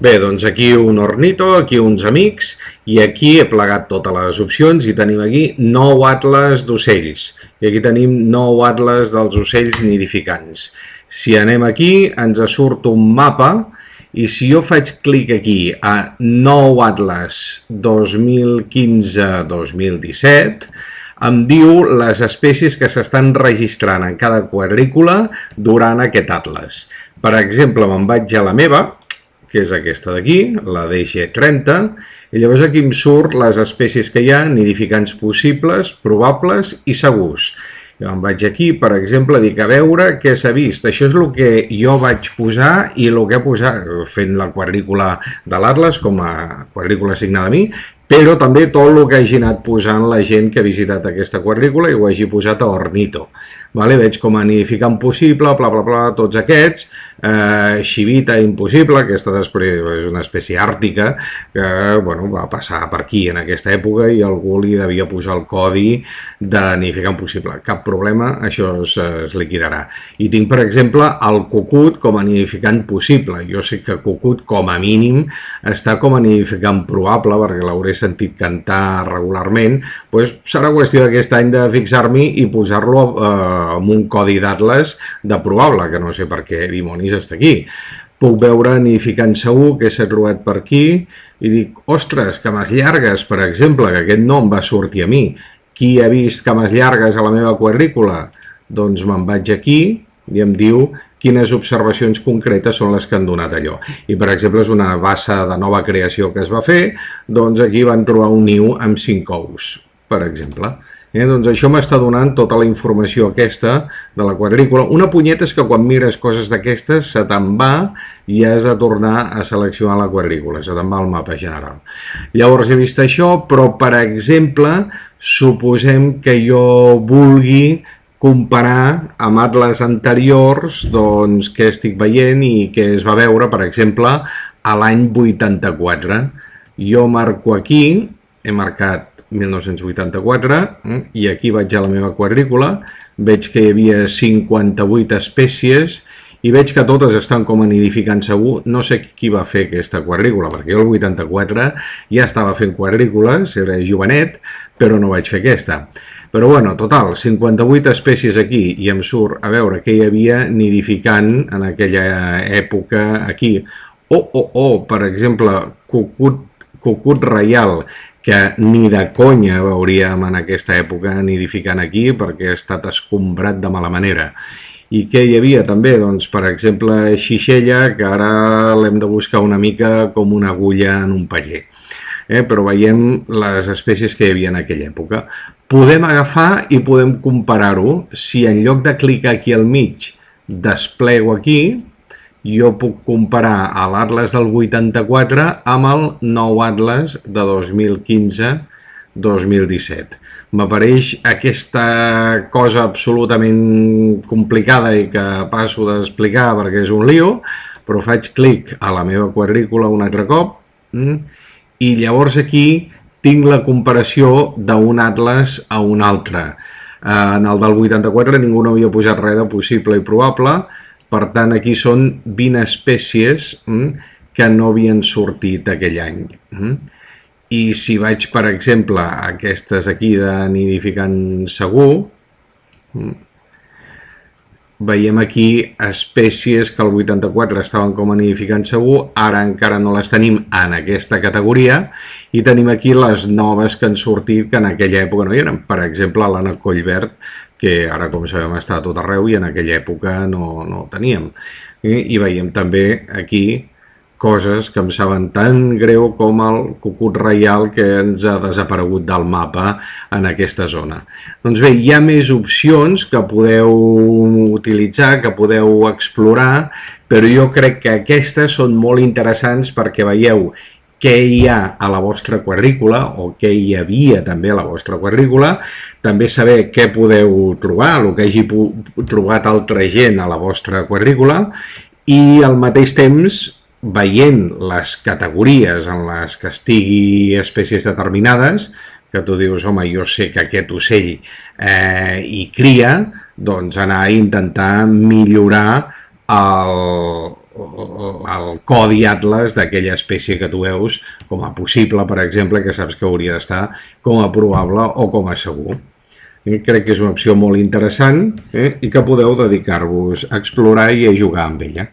Bé, doncs aquí un ornito, aquí uns amics, i aquí he plegat totes les opcions i tenim aquí 9 atles d'ocells. I aquí tenim 9 atles dels ocells nidificants. Si anem aquí, ens surt un mapa, i si jo faig clic aquí a 9 atles 2015-2017, em diu les espècies que s'estan registrant en cada quadrícula durant aquest atles. Per exemple, me'n vaig a la meva, que és aquesta d'aquí, la DG30, i llavors aquí em surt les espècies que hi ha, nidificants possibles, probables i segurs. Jo em vaig aquí, per exemple, dic a veure què s'ha vist. Això és el que jo vaig posar i el que he posat, fent la quadrícula de l'Atlas com a quadrícula assignada a mi, però també tot el que hagi anat posant la gent que ha visitat aquesta quadrícula i ho hagi posat a Ornito. Vale? Veig com a nidificant possible, bla, bla, bla, tots aquests, xivita impossible, aquesta és una espècie àrtica que bueno, va passar per aquí en aquesta època i algú li devia posar el codi de nidificant possible. Cap problema, això es liquidarà. I tinc, per exemple, el cucut com a nidificant possible. Jo sé que cucut, com a mínim, està com a nidificant probable, perquè l'hauré sentit cantar regularment, doncs serà qüestió d'aquest any de fixar-m'hi i posar-lo amb un codi d'Atlas de probable, que no sé per què dimonis està aquí. Puc veure nidificant segur, que s'ha trobat per aquí, i dic, ostres, cames llargues, per exemple, que aquest nom va sortir a mi. Qui ha vist cames llargues a la meva quadrícula? Doncs me'n vaig aquí i em diu quines observacions concretes són les que han donat allò. I, per exemple, és una bassa de nova creació que es va fer, doncs aquí van trobar un niu amb 5 ous, per exemple. Doncs això m'està donant tota la informació aquesta de la quadrícula. Una punyeta és que quan mires coses d'aquestes se te'n va i has de tornar a seleccionar la quadrícula, se te'n va al mapa general. Llavors he vist això, però per exemple, suposem que jo vulgui comparar amb atles anteriors doncs, què estic veient i què es va veure, per exemple, a l'any 84. Jo marco aquí, he marcat 1984, i aquí vaig a la meva quadrícula, veig que hi havia 58 espècies i veig que totes estan com a nidificant segur. No sé qui va fer aquesta quadrícula, perquè jo el 84 ja estava fent quadrícules, era jovenet, però no vaig fer aquesta. Però bueno, total, 58 espècies aquí i em surt a veure què hi havia nidificant en aquella època aquí. Per exemple, cucut reial, que ni de conya veuríem en aquesta època nidificant aquí perquè ha estat escombrat de mala manera. I què hi havia també? Doncs, per exemple, xixella, que ara l'hem de buscar una mica com una agulla en un paller. Però veiem les espècies que hi havia en aquella època. Podem agafar i podem comparar-ho. Si en lloc de clicar aquí al mig desplego aquí, jo puc comparar l'Atlas del 84 amb el nou Atlas de 2015-2017. M'apareix aquesta cosa absolutament complicada i que passo d'explicar perquè és un lío, però faig clic a la meva quadrícula un altre cop i llavors aquí tinc la comparació d'un Atlas a un altre. En el del 84 ningú no havia posat res de possible i probable. Per tant, aquí són 20 espècies que no havien sortit aquell any. I si vaig, per exemple, a aquestes aquí de nidificant segur, veiem aquí espècies que el 84 estaven com a nidificant segur, ara encara no les tenim en aquesta categoria, i tenim aquí les noves que han sortit que en aquella època no hi eren. Per exemple, l'Anna Collverd, que ara, com sabem, està a tot arreu i en aquella època no el teníem. I veiem també aquí coses que em saben tan greu com el cucut reial que ens ha desaparegut del mapa en aquesta zona. Doncs bé, hi ha més opcions que podeu utilitzar, que podeu explorar, però jo crec que aquestes són molt interessants perquè veieu què hi ha a la vostra quadrícula o què hi havia també a la vostra quadrícula, també saber què podeu trobar, el que hagi trobat altra gent a la vostra quadrícula i al mateix temps veient les categories en les que estigui espècies determinades, que tu dius, home, jo sé que aquest ocell hi cria, doncs anar a intentar millorar el codi atles d'aquella espècie que tu veus com a possible, per exemple, que saps que hauria d'estar com a probable o com a segur. Crec que és una opció molt interessant i que podeu dedicar-vos a explorar i a jugar amb ella.